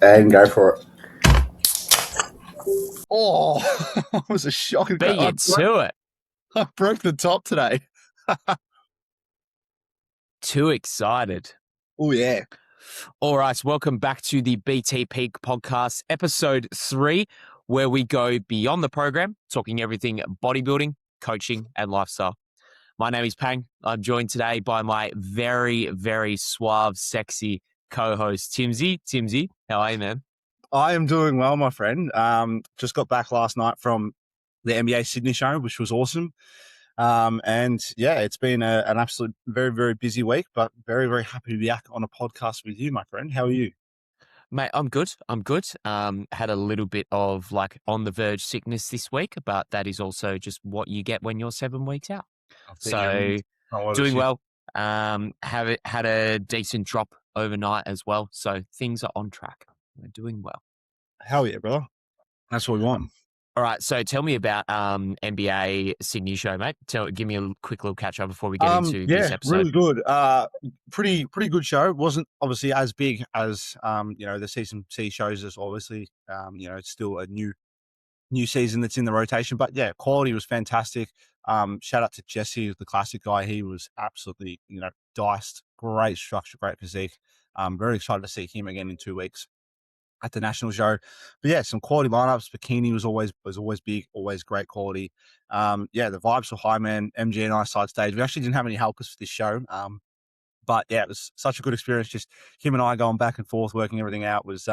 And go for it. Oh, it was a shocking. Beat it to it. I broke the top today. Too excited. Oh, yeah. All right, welcome back to the BT Peak Podcast, episode 3, where we go beyond the program, talking everything bodybuilding, coaching, and lifestyle. My name is Pang. I'm joined today by my very, very suave, sexy co-host, Timsy. Timsy, how are you, man? I am doing well, my friend. Just got back last night from the NBA Sydney show, which was awesome. And yeah, it's been an absolute very, very busy week, but very, very happy to be back on a podcast with you, my friend. How are you? Mate, I'm good. Had a little bit of like on the verge sickness this week, but that is also just what you get when you're 7 weeks out. So doing well. Had a decent drop overnight as well. So things are on track. We're doing well. Hell yeah, brother. That's what we want. All right. So tell me about NBA Sydney show, mate. Give me a quick little catch up before we get into this episode. Really good. Pretty good show. It wasn't obviously as big as the season C shows. Is obviously it's still a new season that's in the rotation. But yeah, quality was fantastic. Shout out to Jesse, the classic guy. He was absolutely diced. Great structure, great physique. Very excited to see him again in 2 weeks at the national show. But yeah, some quality lineups. Bikini was always big, always great quality. The vibes were high, man. MG and I side stage. We actually didn't have any helpers for this show. But yeah, it was such a good experience. Just him and I going back and forth, working everything out was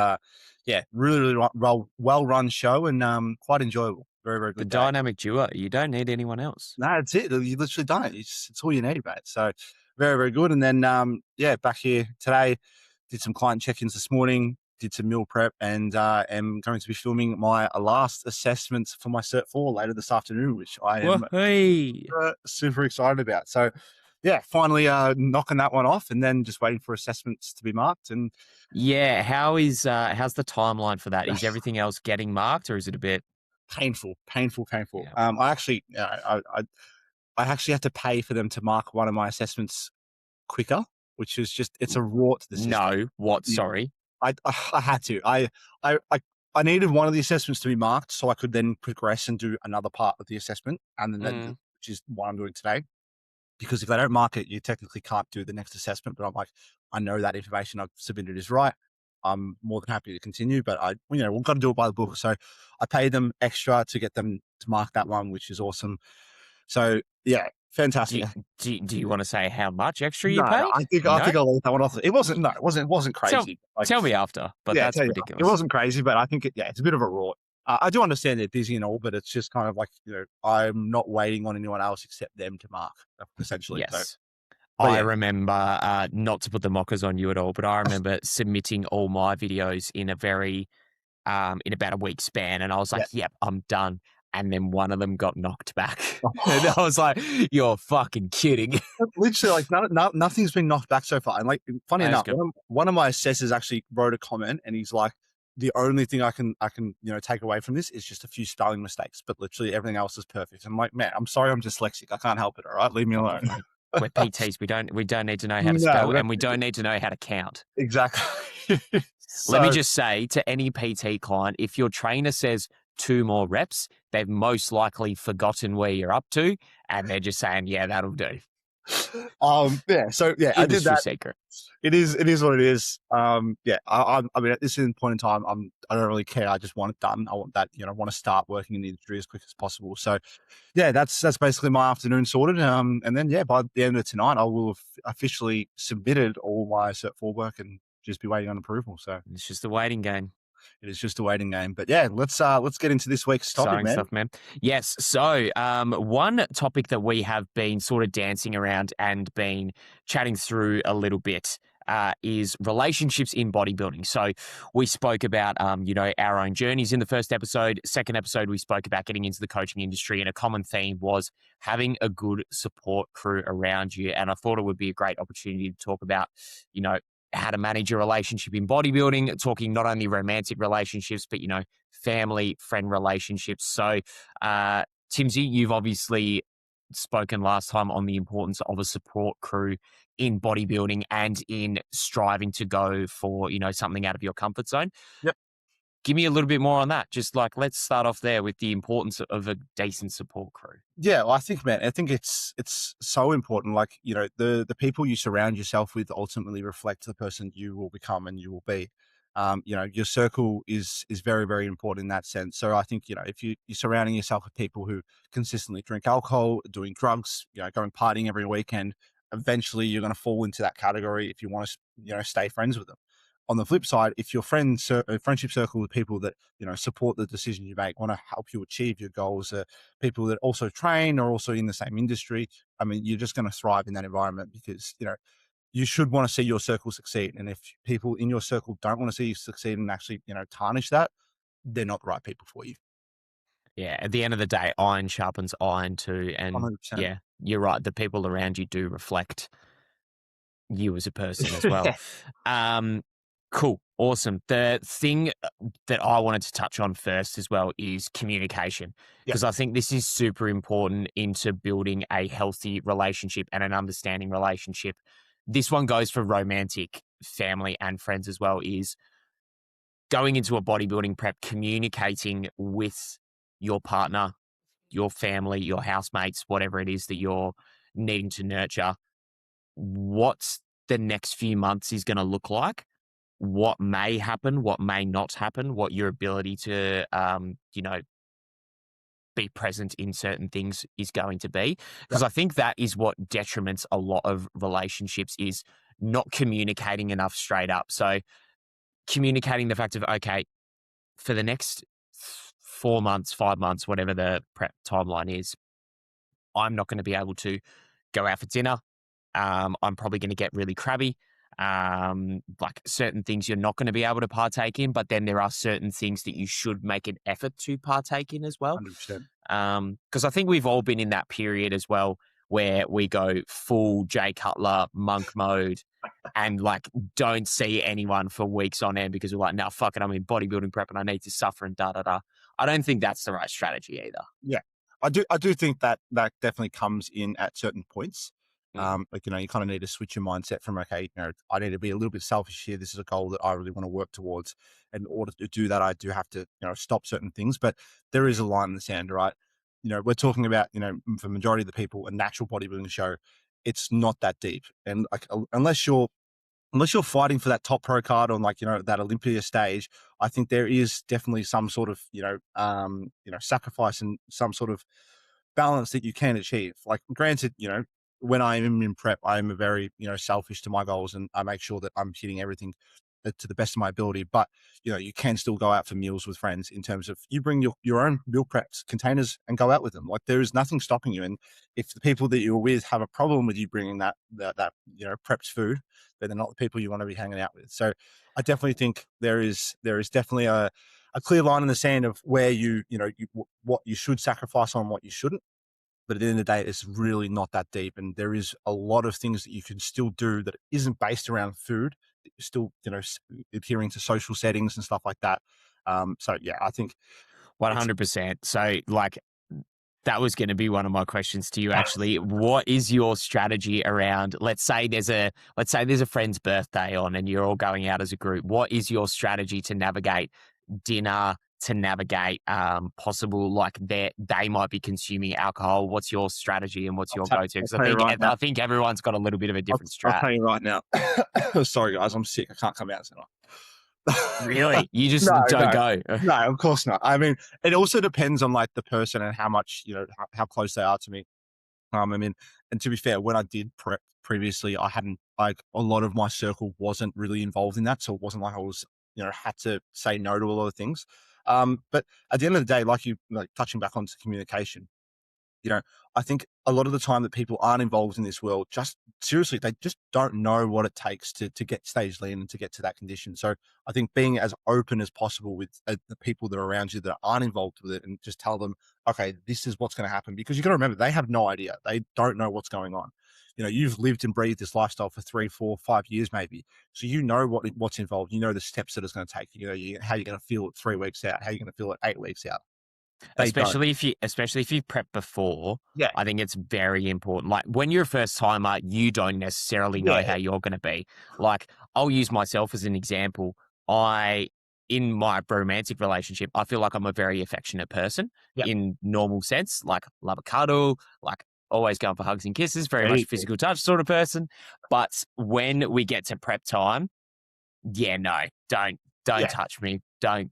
really well run show and quite enjoyable. Very, very good. The dynamic duo. You don't need anyone else. No, that's it. You literally don't. It's all you need, mate. So very, very good. And then back here today, did some client check-ins this morning, did some meal prep, and am going to be filming my last assessments for my Cert 4 later this afternoon, which I am super excited about. So yeah, finally knocking that one off and then just waiting for assessments to be marked. And yeah, how's the timeline for that? Is everything else getting marked or is it a bit painful? Yeah. I actually had to pay for them to mark one of my assessments quicker, which is just, it's a rort to the system. No, what? Sorry. I had to. I needed one of the assessments to be marked so I could then progress and do another part of the assessment, and then which is what I'm doing today. Because if they don't mark it, you technically can't do the next assessment. But I'm like, I know that information I've submitted is right. I'm more than happy to continue, but we've got to do it by the book. So I paid them extra to get them to mark that one, which is awesome. So yeah, fantastic. Do you want to say how much extra you paid? I think I'll leave that one off. It wasn't crazy. Tell me after, but that's ridiculous. It wasn't crazy, but I think it's a bit of a rort. I do understand they're busy and all, but it's just kind of like, I'm not waiting on anyone else except them to mark, essentially. Yes. So, I remember, not to put the mockers on you at all, but I remember submitting all my videos in a very, in about a week span. And I was like, yep, I'm done. And then one of them got knocked back. And I was like, you're fucking kidding. Literally, like nothing's been knocked back so far. And like, funny enough, one of my assessors actually wrote a comment and he's like, the only thing I can take away from this is just a few spelling mistakes, but literally everything else is perfect. I'm like, man, I'm sorry, I'm dyslexic. I can't help it. All right, leave me alone. We're PTs. We don't need to know how to spell, and we don't need to know how to count. Exactly. Let me just say to any PT client, if your trainer says 2 more reps, they've most likely forgotten where you're up to, and they're just saying, yeah, that'll do. I did that. Secret. It is what it is. I mean, at this point in time, I don't really care. I just want it done. I want that, I want to start working in the industry as quick as possible. So yeah, that's basically my afternoon sorted. And then by the end of tonight, I will have officially submitted all my Cert 4 work and just be waiting on approval. So it's just a waiting game. It is just a waiting game. But yeah, let's get into this week's topic, man. Stuff, man. Yes. So one topic that we have been sort of dancing around and been chatting through a little bit is relationships in bodybuilding. So we spoke about, our own journeys in the first episode. Second episode, we spoke about getting into the coaching industry, and a common theme was having a good support crew around you. And I thought it would be a great opportunity to talk about, how to manage a relationship in bodybuilding, talking not only romantic relationships, but, family, friend relationships. So, Timsy, you've obviously spoken last time on the importance of a support crew in bodybuilding and in striving to go for, something out of your comfort zone. Yep. Give me a little bit more on that. Just like, let's start off there with the importance of a decent support crew. Yeah, well, I think it's so important. Like, the people you surround yourself with ultimately reflect the person you will become and you will be. Your circle is very, very important in that sense. So I think, if you're surrounding yourself with people who consistently drink alcohol, doing drugs, going partying every weekend, eventually you're going to fall into that category if you want to, stay friends with them. On the flip side, if your friendship circle with people that, support the decision you make, want to help you achieve your goals, people that also train or also in the same industry, I mean, you're just going to thrive in that environment because, you should want to see your circle succeed. And if people in your circle don't want to see you succeed and actually, tarnish that, they're not the right people for you. Yeah, at the end of the day, iron sharpens iron too. And 100%. yeah, you're right. The people around you do reflect you as a person as well. Um, cool. Awesome. The thing that I wanted to touch on first as well is communication, Yeah, because I think this is super important into building a healthy relationship and an understanding relationship. This one goes for romantic, family, and friends as well, is going into a bodybuilding prep, communicating with your partner, your family, your housemates, whatever it is that you're needing to nurture, what the next few months is going to look like, what may happen, what may not happen, what your ability to, be present in certain things is going to be. yeah, Because I think that is what detriments a lot of relationships, is not communicating enough straight up. So communicating the fact of, okay, for the next 4 months, 5 months, whatever the prep timeline is, I'm not going to be able to go out for dinner. I'm probably going to get really crabby. Like certain things you're not going to be able to partake in, but then there are certain things that you should make an effort to partake in as well. 100%. Because I think we've all been in that period as well where we go full Jay Cutler monk mode and like don't see anyone for weeks on end because we're like, no, fuck it, I'm in bodybuilding prep and I need to suffer and da da da. I don't think that's the right strategy either. Yeah, I do think that that definitely comes in at certain points. Mm. Like, you kind of need to switch your mindset from, okay, I need to be a little bit selfish here. This is a goal that I really want to work towards. And in order to do that, I do have to, stop certain things. But there is a line in the sand, right? We're talking about, for the majority of the people, a natural bodybuilding show. It's not that deep, and like unless you're fighting for that top pro card on, like, that Olympia stage, I think there is definitely some sort of, sacrifice and some sort of balance that you can achieve. Like, granted, when I am in prep, I am a very, selfish to my goals, and I make sure that I'm hitting everything to the best of my ability. But, you can still go out for meals with friends, in terms of you bring your own meal preps containers and go out with them. Like, there is nothing stopping you. And if the people that you're with have a problem with you bringing that prepped food, then they're not the people you want to be hanging out with. So I definitely think there is definitely a clear line in the sand of where what you should sacrifice on, what you shouldn't. But at the end of the day, it's really not that deep. And there is a lot of things that you can still do that isn't based around food. You're still, adhering to social settings and stuff like that. So yeah, I think it's 100%. So like that was going to be one of my questions to you actually. What is your strategy around, let's say there's a friend's birthday on and you're all going out as a group. What is your strategy to navigate dinner, to navigate possible, like they might be consuming alcohol? What's your strategy and what's your go-to? I'll Because I tell you think right now. I think everyone's got a little bit of a different I'll strat. tell you right now. Sorry, guys, I'm sick. I can't come out tonight. Really? You just No, don't no, go. no, of course not. I mean, it also depends on, like, the person and how much, how close they are to me. I mean, and to be fair, when I did prep previously, I hadn't, like, a lot of my circle wasn't really involved in that. So it wasn't like I was, had to say no to a lot of things. But at the end of the day, like touching back onto communication, you know, I think a lot of the time that people aren't involved in this world, just seriously, they just don't know what it takes to get stage lean and to get to that condition. So I think being as open as possible with the people that are around you that aren't involved with it, and just tell them, okay, this is what's going to happen, because you got to remember, they have no idea. They don't know what's going on. You've lived and breathed this lifestyle for 3, 4, 5 years, maybe. So what's involved. You know the steps that it's going to take. How you're going to feel it 3 weeks out, how you're going to feel it 8 weeks out. They don't. Especially if you've prepped before. Yeah. I think it's very important. Like when you're a first timer, you don't necessarily know Yeah. how you're going to be. Like I'll use myself as an example. In my romantic relationship, I feel like I'm a very affectionate person Yeah. in normal sense. Like love a cuddle, like always going for hugs and kisses, very There much you a go. physical touch sort of person. But when we get to prep time, yeah, no, don't Yeah. touch me. I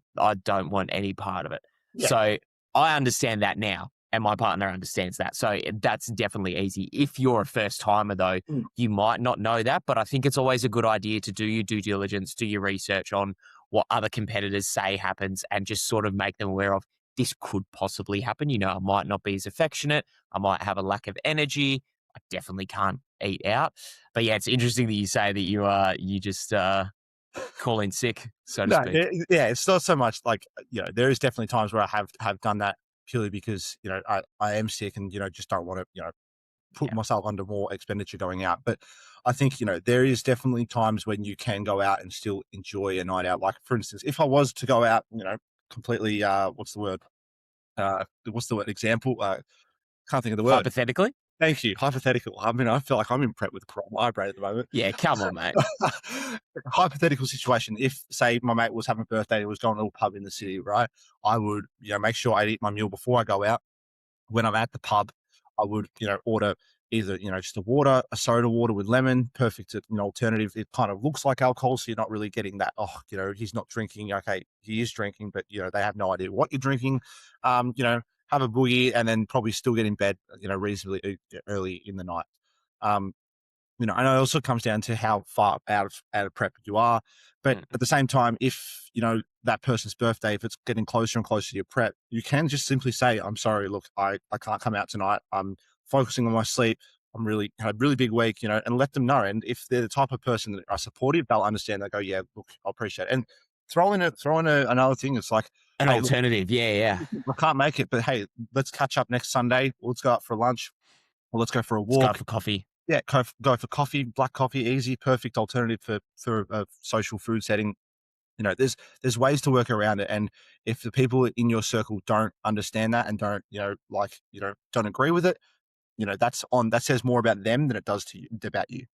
don't want any part of it. Yeah. So I understand that now, and my partner understands that. So that's definitely easy. If you're a first timer, though, Mm. you might not know that, but I think it's always a good idea to do your due diligence, do your research on what other competitors say happens, and just sort of make them aware of this could possibly happen. You know, I might not be as affectionate. I might have a lack of energy. I definitely can't eat out. But yeah, it's interesting that you say that you just call in sick, so to No, speak. yeah, it's not so much like, there is definitely times where I have done that purely because, I am sick and, just don't want to, put Yeah. myself under more expenditure going out. But I think, there is definitely times when you can go out and still enjoy a night out. Like, for instance, if I was to go out, completely, what's the word? What's the word? Example? Can't think of the word. Hypothetically? Thank you. Hypothetical. I mean, I feel like I'm in prep with my brain at the moment. Yeah, come on, mate. Hypothetical situation. If, say, my mate was having a birthday, he was going to a little pub in the city, right? I would, make sure I eat my meal before I go out. When I'm at the pub, I would, order either, just a water, a soda water with lemon, perfect, alternative. It kind of looks like alcohol, so you're not really getting that, he's not drinking. Okay, he is drinking, but, they have no idea what you're drinking. Have a boogie and then probably still get in bed, reasonably early in the night. Um, I know it also comes down to how far out of prep you are. But Mm. at the same time, if, that person's birthday, if it's getting closer and closer to your prep, you can just simply say, I'm sorry, look, I can't come out tonight. I'm focusing on my sleep. I'm really had a really big week, and let them know. And if they're the type of person that are supportive, they'll understand. They go, yeah, look, I appreciate it. And throw in another thing. It's like, An hey, look, alternative, yeah. I can't make it, but hey, let's catch up next Sunday. Let's go out for lunch or let's go for a Let's go walk. for coffee. Yeah, go for coffee, black coffee, easy, perfect alternative for a social food setting. There's ways to work around it, and if the people in your circle don't understand that and don't, don't agree with it, that says more about them than it does to you about you.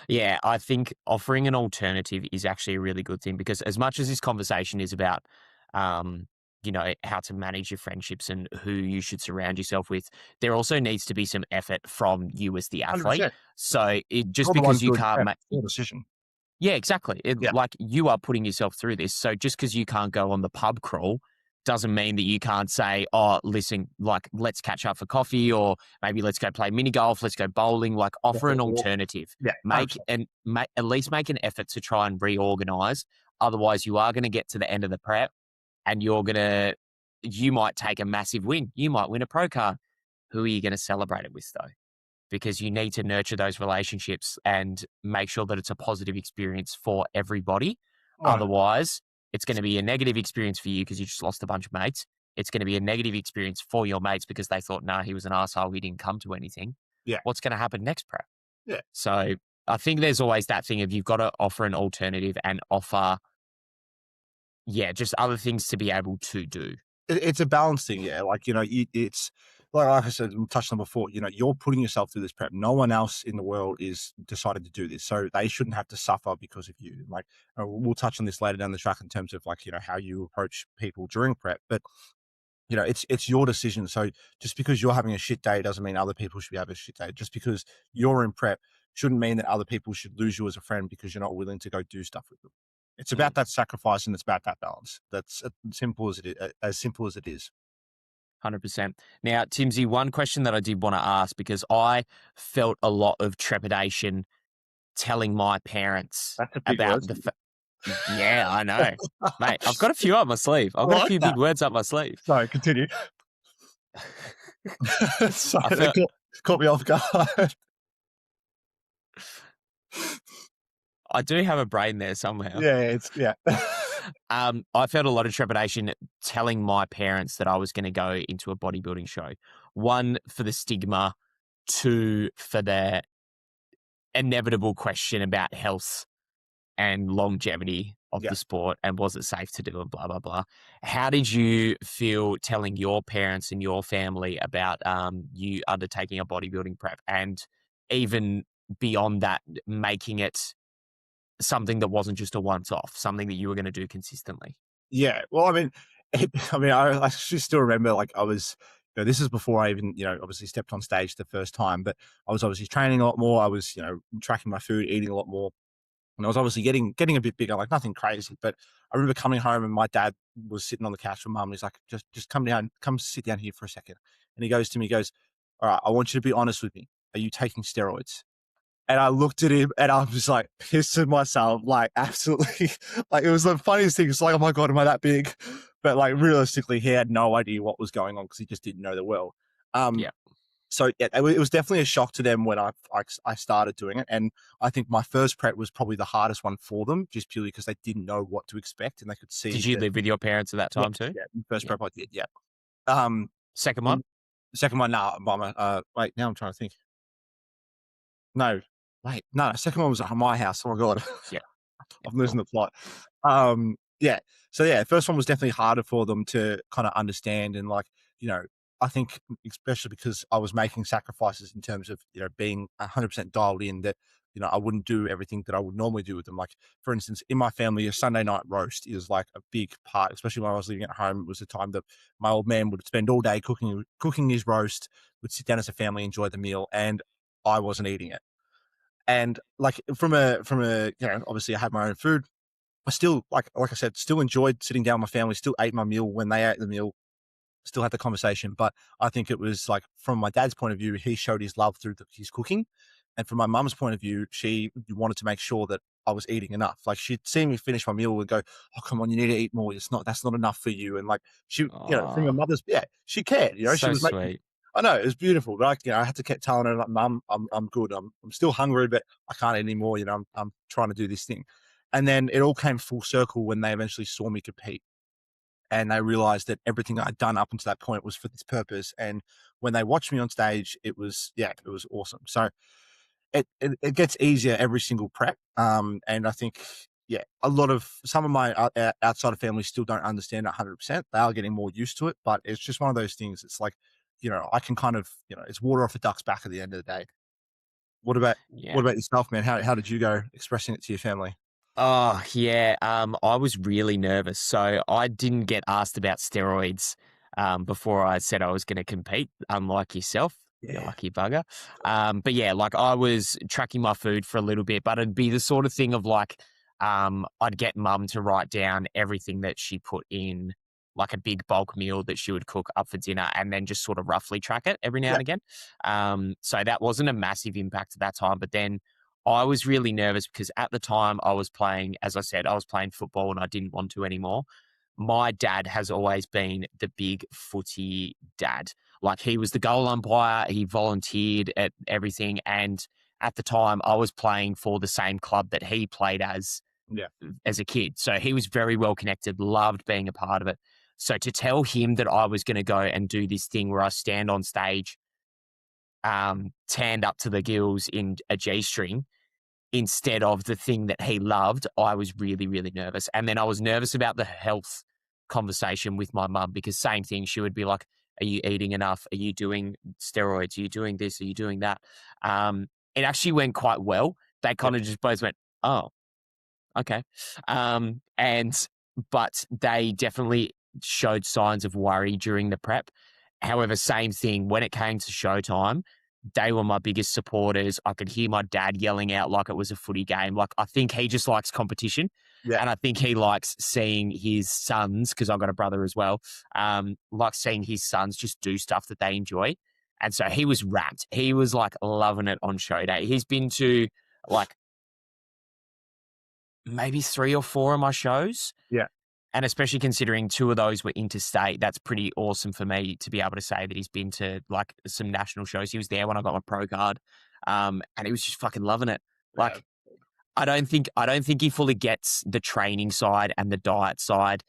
Yeah, I think offering an alternative is actually a really good thing because as much as this conversation is about, um, how to manage your friendships and who you should surround yourself with, there also needs to be some effort from you as the athlete. 100%. So just You're the one because you doing can't prep, make, it's your decision. yeah, exactly. Yeah, Like you are putting yourself through this. So just because you can't go on the pub crawl doesn't mean that you can't say, oh, listen, like let's catch up for coffee or maybe let's go play mini golf, let's go bowling, like yeah, offer an or- alternative. yeah, Make 100%. and make at least make an effort to try and reorganize. Otherwise you are going to get to the end of the prep and you might take a massive win. You might win a pro card. Who are you going to celebrate it with though? Because you need to nurture those relationships and make sure that it's a positive experience for everybody. Right. Otherwise, it's going to be a negative experience for you because you just lost a bunch of mates. It's going to be a negative experience for your mates because they thought, nah, he was an asshole. He didn't come to anything. Yeah, What's going to happen next prep? yeah. So I think there's always that thing of you've got to offer an alternative and offer, yeah, just other things to be able to do. It's a balance thing, yeah. Like, it's like I said, touched on before. You're putting yourself through this prep. No one else in the world is decided to do this, so they shouldn't have to suffer because of you. Like, we'll touch on this later down the track in terms of like, how you approach people during prep, but it's your decision. So just because you're having a shit day doesn't mean other people should be having a shit day. Just because you're in prep shouldn't mean that other people should lose you as a friend because you're not willing to go do stuff with them. It's about that sacrifice and it's about that balance. That's as simple as it is. As simple as it is. 100%. Now, Timsy, one question that I did want to ask because I felt a lot of trepidation telling my parents That's a big about word. yeah, I know. Mate, I've got a few up my sleeve. I've I got a like few that. big words up my sleeve. Sorry, continue. Sorry, I that felt caught me off guard. I do have a brain there somehow. Yeah. I felt a lot of trepidation telling my parents that I was going to go into a bodybuilding show. One, for the stigma. Two, for the inevitable question about health and longevity of Yeah. the sport and was it safe to do and blah, blah, blah. How did you feel telling your parents and your family about you undertaking a bodybuilding prep and even beyond that, making it something that wasn't just a once off, something that you were going to do consistently? Yeah. Well, I mean, I actually still remember, like, I was, this is before I even, obviously stepped on stage the first time, but I was obviously training a lot more. I was, tracking my food, eating a lot more. And I was obviously getting a bit bigger, like nothing crazy. But I remember coming home and my dad was sitting on the couch with mum. He's like, just come sit down here for a second. And he goes to me, he goes, all right, I want you to be honest with me. Are you taking steroids? And I looked at him and I was just like pissing myself, like absolutely, like it was the funniest thing. It's like, oh my God, am I that big? But like realistically, he had no idea what was going on because he just didn't know the well. Um, Yeah. so yeah, it was definitely a shock to them when I started doing it. And I think my first prep was probably the hardest one for them, just purely because they didn't know what to expect and they could see Did you that. live with your parents at that Yeah, time too? yeah, first Yeah. prep I did, yeah. Um, Second one? and the second one, nah, wait, now I'm trying to think. No, wait, no, the second one was at my house. Oh my God. Yeah. Yeah. I'm losing Cool. the plot. Yeah. So yeah, first one was definitely harder for them to kind of understand and like, you know, I think especially because I was making sacrifices in terms of, being 100% dialed in that, I wouldn't do everything that I would normally do with them. Like for instance, in my family, a Sunday night roast is like a big part, especially when I was living at home. It was the time that my old man would spend all day cooking his roast, would sit down as a family, enjoy the meal, and I wasn't eating it. And like from a obviously I had my own food. I still like I said, still enjoyed sitting down with my family, still ate my meal when they ate the meal, still had the conversation. But I think it was like from my dad's point of view, he showed his love through his cooking. And from my mum's point of view, she wanted to make sure that I was eating enough. Like she'd see me finish my meal and go, "Oh, come on, you need to eat more. That's not enough for you." And like she, from her Oh, mother's, yeah, she cared. She so was making. sweet. I know it was beautiful, but I had to keep telling her, like, "Mum, I'm good. I'm still hungry, but I can't eat anymore. I'm trying to do this thing." And then it all came full circle when they eventually saw me compete and they realized that everything I'd done up until that point was for this purpose. And when they watched me on stage, it was awesome. So it gets easier every single prep. And I think, yeah, some of my outside of family still don't understand it 100%. They are getting more used to it, but it's just one of those things. It's like, I can kind of, it's water off a duck's back at the end of the day. What about, Yeah. what about yourself, man? How did you go expressing it to your family? Oh, yeah. I was really nervous. So I didn't get asked about steroids before I said I was going to compete, unlike yourself. You Yeah. lucky bugger. But yeah, like I was tracking my food for a little bit, but it'd be the sort of thing of like, I'd get mum to write down everything that she put in, like a big bulk meal that she would cook up for dinner, and then just sort of roughly track it every now Yeah. and again. So that wasn't a massive impact at that time. But then I was really nervous because at the time I was playing, as I said, I was playing football and I didn't want to anymore. My dad has always been the big footy dad. Like he was the goal umpire, he volunteered at everything. And at the time I was playing for the same club that he played Yeah. as a kid. So he was very well connected, loved being a part of it. So to tell him that I was going to go and do this thing where I stand on stage, tanned up to the gills in a G string, instead of the thing that he loved, I was really, really nervous. And then I was nervous about the health conversation with my mum because same thing, she would be like, are you eating enough? Are you doing steroids? Are you doing this? Are you doing that? It actually went quite well. They Yeah. kind of just both went, oh, okay. And but they definitely showed signs of worry during the prep. However, same thing when it came to showtime, they were my biggest supporters. I could hear my dad yelling out like it was a footy game. Like I think he just likes competition. Yeah. And I think he likes seeing his sons, because I've got a brother as well, likes seeing his sons just do stuff that they enjoy. And so he was rapt. He was like loving it on show day. He's been to like maybe 3 or 4 of my shows. Yeah. And especially considering 2 of those were interstate, that's pretty awesome for me to be able to say that he's been to like some national shows. He was there when I got my pro card. And he was just fucking loving it. Yeah. Like I don't think he fully gets the training side and the diet side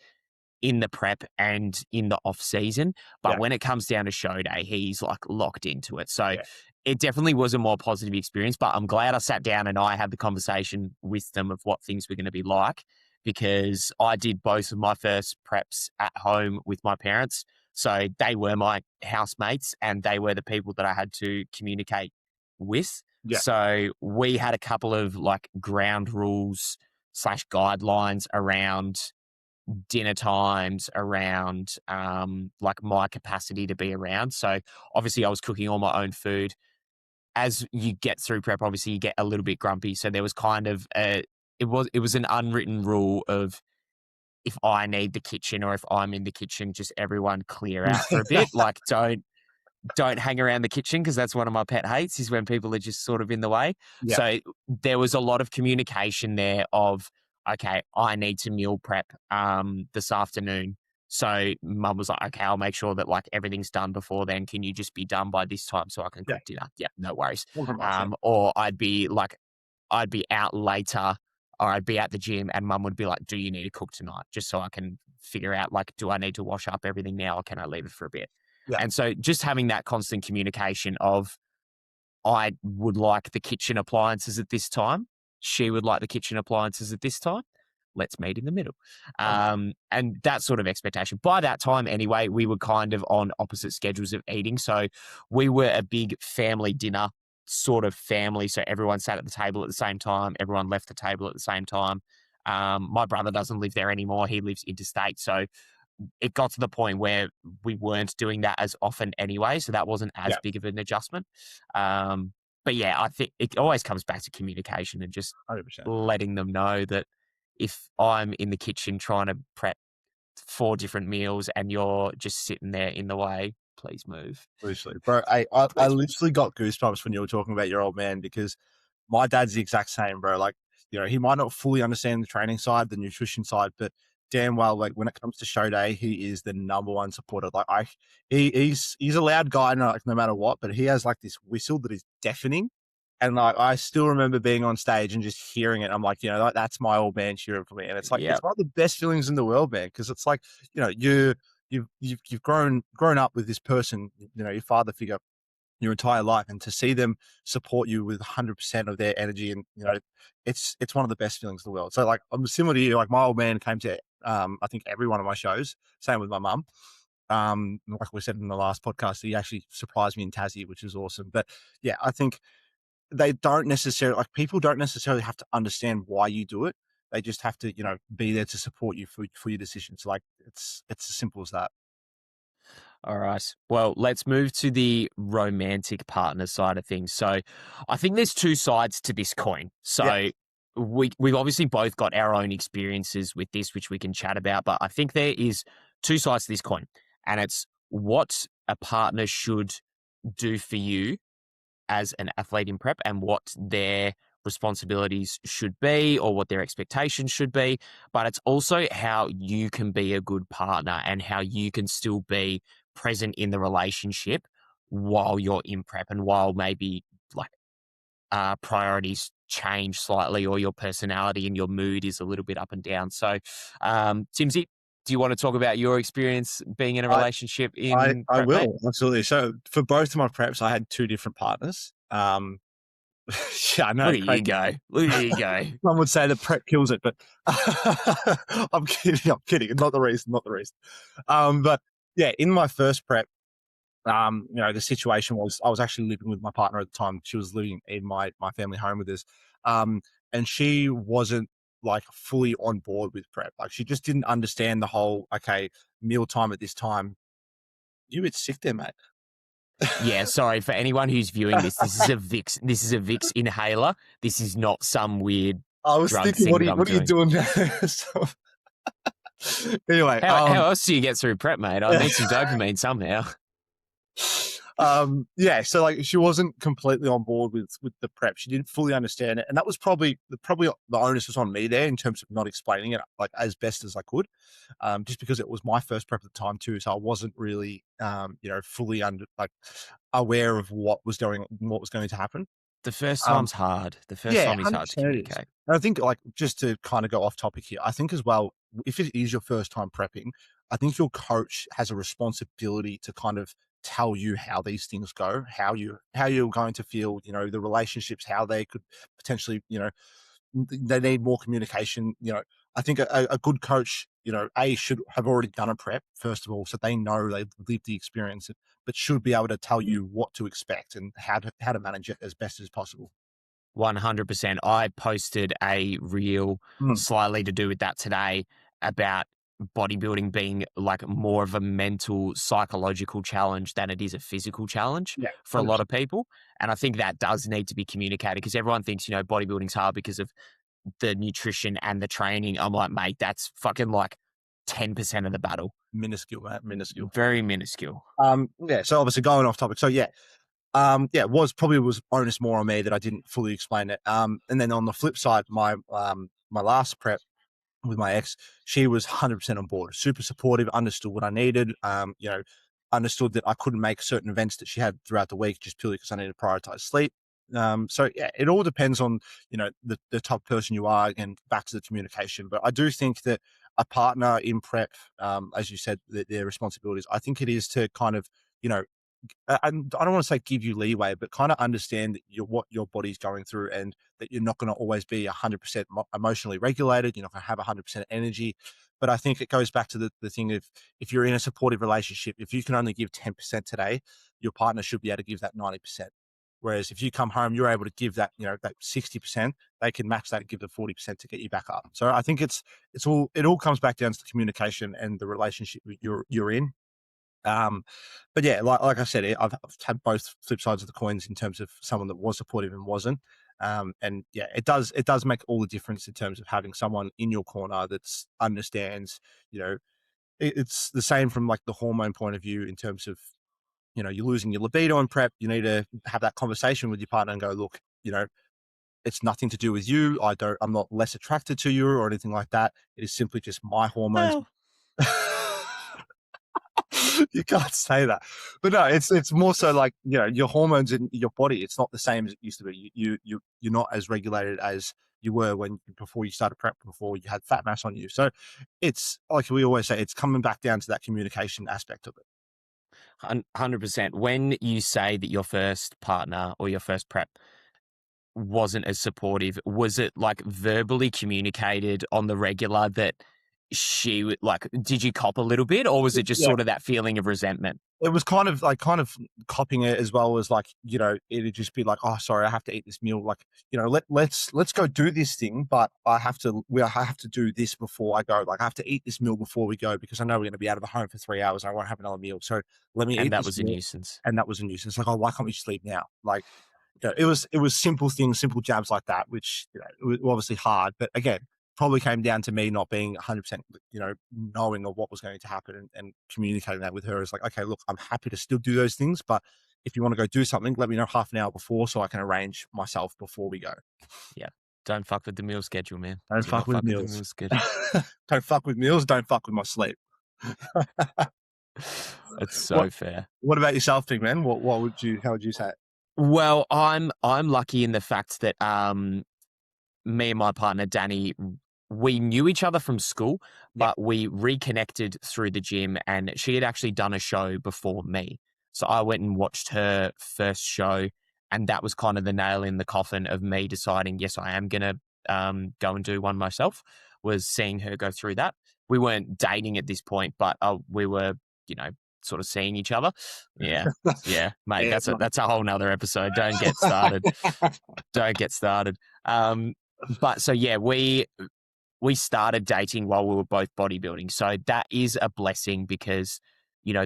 in the prep and in the off season. But Yeah. when it comes down to show day, he's like locked into it. So Yeah. it definitely was a more positive experience, but I'm glad I sat down and I had the conversation with them of what things were going to be like. because I did both of my first preps at home with my parents. So they were my housemates and they were the people that I had to communicate with. Yeah. So we had a couple of like ground rules slash guidelines around dinner times, around like my capacity to be around. So obviously I was cooking all my own food. As you get through prep, obviously you get a little bit grumpy. So there was kind of it was an unwritten rule of, if I need the kitchen or if I'm in the kitchen, just everyone clear out for a bit. Like don't hang around the kitchen, because that's one of my pet hates, is when people are just sort of in the way. Yeah. So there was a lot of communication there of, okay, I need to meal prep this afternoon. So mum was like, okay, I'll make sure that like everything's done before then. Can you just be done by this time so I can Yeah. cook dinner? Yeah, no worries. 100%. Or I'd be out later, or I'd be at the gym and mum would be like, do you need to cook tonight? Just so I can figure out, like, do I need to wash up everything now or can I leave it for a bit? Yeah. And so just having that constant communication of, I would like the kitchen appliances at this time. She would like the kitchen appliances at this time. Let's meet in the middle. 100%. And that sort of expectation. By that time, anyway, we were kind of on opposite schedules of eating. So we were a big family dinner sort of family. So everyone sat at the table at the same time. Everyone left the table at the same time. My brother doesn't live there anymore. He lives interstate. So it got to the point where we weren't doing that as often anyway, so that wasn't as Yeah. big of an adjustment. But yeah, I think it always comes back to communication and just 100%. letting them know that if I'm in the kitchen trying to prep 4 different meals and you're just sitting there in the way, please move. Literally, bro. I Please. literally got goosebumps when you were talking about your old man, because my dad's the exact same, bro. Like, he might not fully understand the training side, the nutrition side, but damn well, like when it comes to show day, he is the number one supporter. Like he's a loud guy, no matter what, but he has like this whistle that is deafening. And like I still remember being on stage and just hearing it. I'm like, like, that's my old man cheering for me, and it's like Yeah. it's one of the best feelings in the world, man. Because it's like, you've grown up with this person, your father figure, your entire life, and to see them support you with 100% of their energy, and it's one of the best feelings in the world. So like, I'm similar to you. Like, my old man came to I think every one of my shows. Same with my mum. Like we said in the last podcast, he actually surprised me in Tassie, which is awesome. But yeah, I think they don't necessarily, like, people don't necessarily have to understand why you do it. They just have to be there to support you for your decisions. Like, it's as simple as that. All right. Well, let's move to the romantic partner side of things. So, I think there's two sides to this coin. Yeah. So, we've obviously both got our own experiences with this, which we can chat about. But I think there is two sides to this coin, and it's what a partner should do for you as an athlete in prep and what their responsibilities should be or what their expectations should be. But it's also how you can be a good partner and how you can still be present in the relationship while you're in prep and while maybe like priorities change slightly or your personality and your mood is a little bit up and down. So, Timsy, do you want to talk about your experience being in a I relationship I in I prep, mate? will, absolutely. So for both of my preps, I had two different partners. Yeah, I know, Look at you crazy. go. Look at you go. Some would say that prep kills it, but I'm kidding. I'm kidding. Not the reason. Not the reason. But yeah, in my first prep, the situation was I was actually living with my partner at the time. She was living in my family home with us, and she wasn't like fully on board with prep. Like, she just didn't understand the whole, okay, mealtime at this time. You bit sick there, mate. Yeah, sorry for anyone who's viewing this. This is a Vicks. This is a Vicks inhaler. This is not some weird I was drug thinking, thing what are that you, I'm what are you doing. doing there? So, anyway, How else do you get through prep, mate? I need some dopamine somehow. yeah, so like, she wasn't completely on board with the prep. She didn't fully understand it, and that was probably the onus was on me there in terms of not explaining it like as best as I could, just because it was my first prep at the time too. So I wasn't really fully aware of what was going to happen. The first Um, time's hard. The first Yeah, time is hard to 100% it is. communicate. And I think, like, just to kind of go off topic here, I think as well, if it is your first time prepping, I think your coach has a responsibility to kind of tell you how these things go, how you're going to feel, the relationships, how they could potentially, they need more communication. I think a good coach, should have already done a prep first of all, so they know they've lived the experience, but should be able to tell you what to expect and how to manage it as best as possible. 100%. I posted a reel Mm, slightly to do with that today about bodybuilding being like more of a mental, psychological challenge than it is a physical challenge yeah, for a lot 100%. of people. And I think that does need to be communicated because everyone thinks, bodybuilding's hard because of the nutrition and the training. I'm like, mate, that's fucking like 10% of the battle. Minuscule, man, minuscule. Very minuscule. Yeah. So obviously going off topic. So yeah, it was onus more on me that I didn't fully explain it. And then on the flip side, my last prep with my ex, she was 100% on board, super supportive, understood what I needed, understood that I couldn't make certain events that she had throughout the week just purely because I needed to prioritize sleep. So yeah, it all depends on, the type of person you are and back to the communication. But I do think that a partner in prep, as you said, their responsibilities, I think it is to kind of, you know, and I don't want to say give you leeway, but kind of understand that what your body's going through and that you're not going to always be 100% emotionally regulated. You're not going to have 100% energy. But I think it goes back to the thing of if you're in a supportive relationship, if you can only give 10% today, your partner should be able to give that 90%. Whereas if you come home, you're able to give that, that 60%, they can match that and give the 40% to get you back up. So I think it all comes back down to the communication and the relationship that you're in. But yeah, like I said, I've had both flip sides of the coins in terms of someone that was supportive and wasn't. And yeah, it does make all the difference in terms of having someone in your corner that's understands. You know, it's the same from like the hormone point of view in terms of you're losing your libido in prep. You need to have that conversation with your partner and go, look, it's nothing to do with you. I'm not less attracted to you or anything like that. It is simply just my hormones. Well, You can't say that, but no, it's more so like your hormones in your body. It's not the same as it used to be. You're not as regulated as you were before you started prep, before you had fat mass on you. So it's like we always say, it's coming back down to that communication aspect of it. 100%. When you say that your first partner or your first prep wasn't as supportive, was it like verbally communicated on the regular that like, did you cop a little bit or was it just Yeah, sort of that feeling of resentment? it was kind of copying it as well as like, it'd just be like, oh, sorry, I have to eat this meal. Like, let's go do this thing, but I have to do this before I go. Like, I have to eat this meal before we go because I know we're going to be out of the home for 3 hours. And I won't have another meal. So let me And eat that this was a meal. nuisance. And that was a nuisance. Like, oh, why can't we just leave now? Like, it was simple things, simple jabs like that, which, it was obviously hard. But again, probably came down to me not being 100%, knowing of what was going to happen and communicating that with her is like, okay, look, I'm happy to still do those things, but if you want to go do something, let me know half an hour before so I can arrange myself before we go. Yeah. Don't fuck with the meal schedule, man. Don't Do not fuck with fuck with the meals. meal schedule. Don't fuck with meals. Don't fuck with my sleep. It's What so fair. What about yourself, big man? How would you say it? Well, I'm lucky in the fact that me and my partner Danny, we knew each other from school, Yeah. but we reconnected through the gym, and she had actually done a show before me. So I went and watched her first show, and that was kind of the nail in the coffin of me deciding, yes, I am gonna go and do one myself. Was seeing her go through that. We weren't dating at this point, but we were, you know, sort of seeing each other. Yeah, yeah, mate. Yeah, That's a whole nother episode. Don't get started. Don't get started. But so yeah, we started dating while we were both bodybuilding. So that is a blessing because,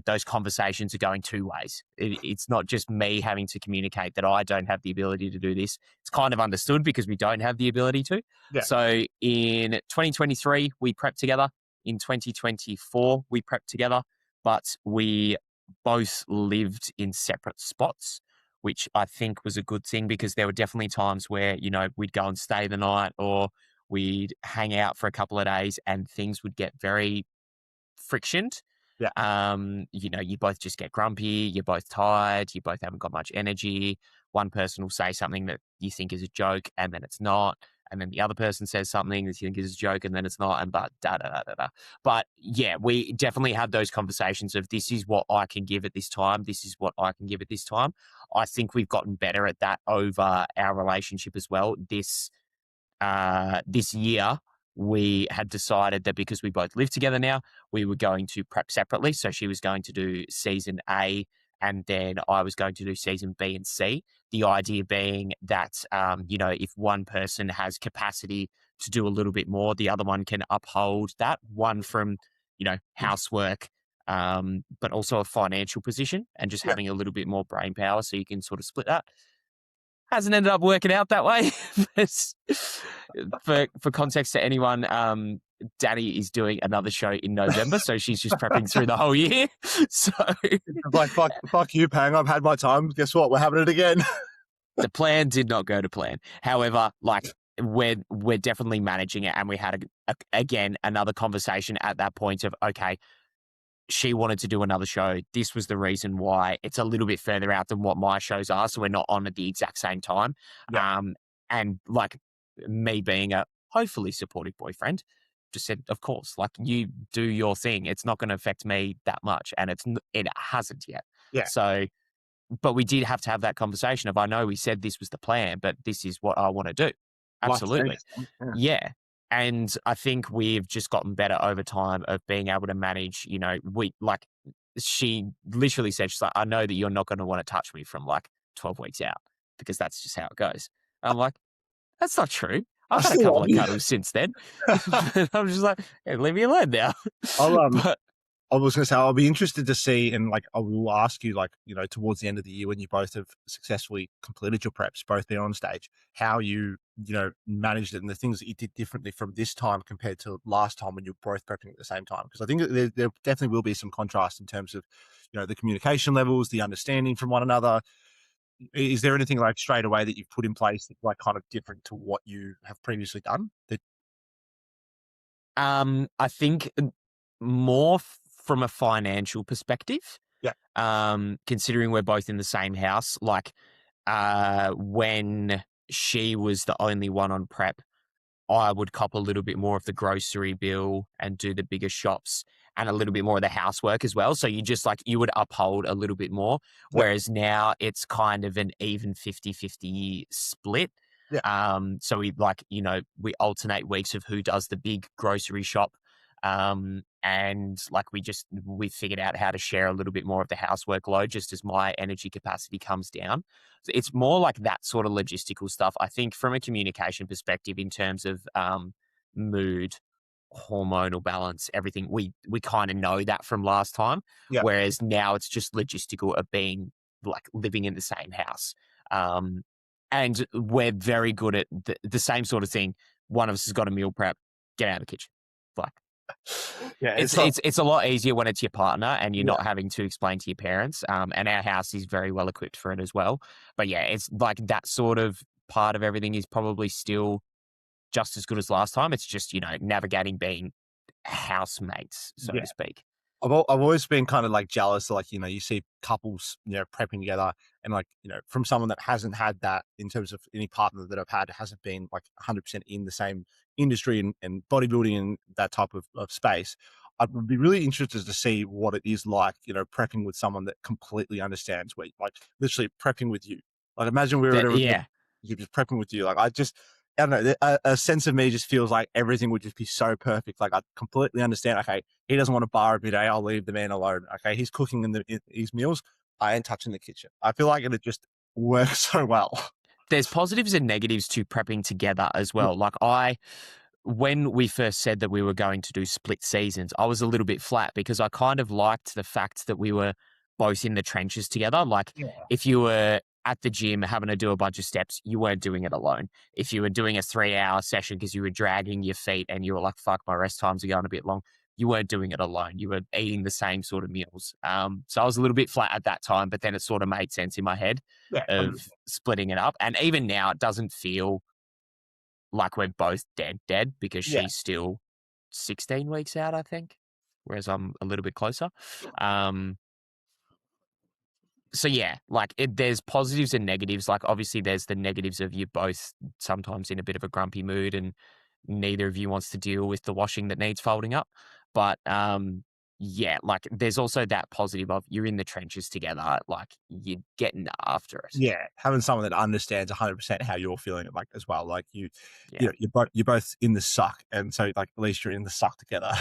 those conversations are going two ways. It's not just me having to communicate that I don't have the ability to do this. It's kind of understood because we don't have the ability to. yeah, So in 2023, we prepped together. In 2024, we prepped together, but we both lived in separate spots, which I think was a good thing because there were definitely times where, we'd go and stay the night or we'd hang out for a couple of days and things would get very frictioned. yeah. You both just get grumpy, you're both tired, you both haven't got much energy. One person will say something that you think is a joke and then it's not. And then the other person says something that you think is a joke and then it's not, and but da da da da da. But yeah, we definitely had those conversations of this is what I can give at this time, this is what I can give at this time. I think we've gotten better at that over our relationship as well. This year, we had decided that because we both live together now, we were going to prep separately. So she was going to do season A, and then I was going to do season B and C. The idea being that, if one person has capacity to do a little bit more, the other one can uphold that, one from, housework, but also a financial position and just Yeah. having a little bit more brain power so you can sort of split that. Hasn't ended up working out that way. For context to anyone, Danny is doing another show in November, so she's just prepping through the whole year. So It's like, fuck you, Pang. I've had my time. Guess what? We're having it again. the plan did not go to plan. However, we're definitely managing it, and we had again another conversation at that point of, okay, she wanted to do another show. This was the reason why. It's a little bit further out than what my shows are, so we're not on at the exact same time. Yeah. And me being a hopefully supportive boyfriend, just said, of course, you do your thing. It's not going to affect me that much, and it hasn't yet. Yeah. So, but we did have to have that conversation of, I know we said this was the plan, but this is what I want to do. Absolutely. Yeah. Yeah. And I think we've just gotten better over time of being able to manage, she literally said, she's like, I know that you're not going to want to touch me from 12 weeks out because that's just how it goes. I'm like, that's not true. I I've had a still couple love of you. cuddles since then. But I'm just like, hey, leave me alone now. I'll But I was going to say, I'll be interested to see, and I will ask you, towards the end of the year when you both have successfully completed your preps, both being on stage, how managed it and the things that you did differently from this time compared to last time when you were both prepping at the same time. Because I think that there definitely will be some contrast in terms of, the communication levels, the understanding from one another. Is there anything straight away that you've put in place that's kind of different to what you have previously done? I think more from a financial perspective, Yeah. considering we're both in the same house, when she was the only one on prep, I would cop a little bit more of the grocery bill and do the bigger shops and a little bit more of the housework as well. So you would uphold a little bit more. Yeah. Whereas now it's kind of an even 50-50 split. Yeah. So we alternate weeks of who does the big grocery shop. And we figured out how to share a little bit more of the housework load just as my energy capacity comes down. So it's more like that sort of logistical stuff. I think from a communication perspective, in terms of mood, hormonal balance, everything, we kind of know that from last time. Yeah. Whereas now it's just logistical of being living in the same house. And we're very good at the same sort of thing. One of us has got a meal prep, get out of the kitchen. Yeah, It's a lot easier when it's your partner and you're Yeah. not having to explain to your parents. And our house is very well equipped for it as well. But yeah, it's that sort of part of everything is probably still just as good as last time. It's just, navigating being housemates, so Yeah. to speak. I've always been kind of jealous, you see couples, prepping together and from someone that hasn't had that in terms of any partner that I've had hasn't been 100% in the same industry and bodybuilding and that type of space. I would be really interested to see what it is like, prepping with someone that completely understands literally prepping with you. Imagine we were Yeah. you're just prepping with you. I don't know, a sense of me just feels like everything would just be so perfect. I completely understand. Okay, he doesn't want to bar every day. I'll leave the man alone. Okay, he's cooking in his meals. I ain't touching the kitchen. I feel like it just works so well. There's positives and negatives to prepping together as well. When we first said that we were going to do split seasons, I was a little bit flat because I kind of liked the fact that we were both in the trenches together. Yeah. If you were at the gym having to do a bunch of steps, you weren't doing it alone. If you were doing a 3-hour session because you were dragging your feet and you were like, fuck, my rest times are going a bit long, you weren't doing it alone. You were eating the same sort of meals. So I was a little bit flat at that time, but then it sort of made sense in my head of splitting it up. And even now, it doesn't feel like we're both dead because Yeah. she's still 16 weeks out, I think, whereas I'm a little bit closer. So yeah, there's positives and negatives. Obviously there's the negatives of you both sometimes in a bit of a grumpy mood and neither of you wants to deal with the washing that needs folding up. But Yeah, like there's also that positive of you're in the trenches together, like you're getting after it. Yeah, having someone that understands 100% how you're feeling, like, as well, like, Yeah. you're both in the suck, and so, like, at least you're in the suck together.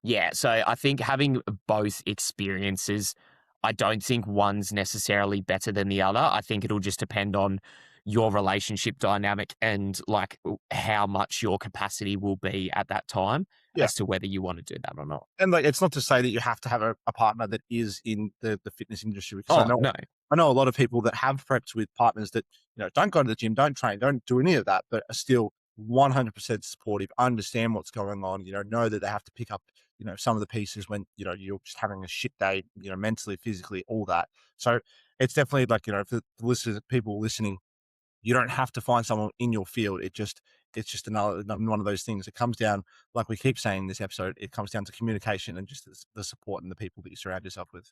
Yeah, so I think having both experiences, I don't think one's necessarily better than the other. I think it'll just depend on your relationship dynamic and like how much your capacity will be at that time Yeah. as to whether you want to do that or not. And, like, it's not to say that you have to have a partner that is in the fitness industry, because Oh, no. I know a lot of people that have prepped with partners that, don't go to the gym, don't train, don't do any of that, but are still 100% supportive, understand what's going on, know that they have to pick up, some of the pieces when, you're just having a shit day, mentally, physically, all that. So it's definitely like, for the listeners, people listening, you don't have to find someone in your field. It's just another one of those things. It comes down, like we keep saying in this episode, it comes down to communication and just the support and the people that you surround yourself with.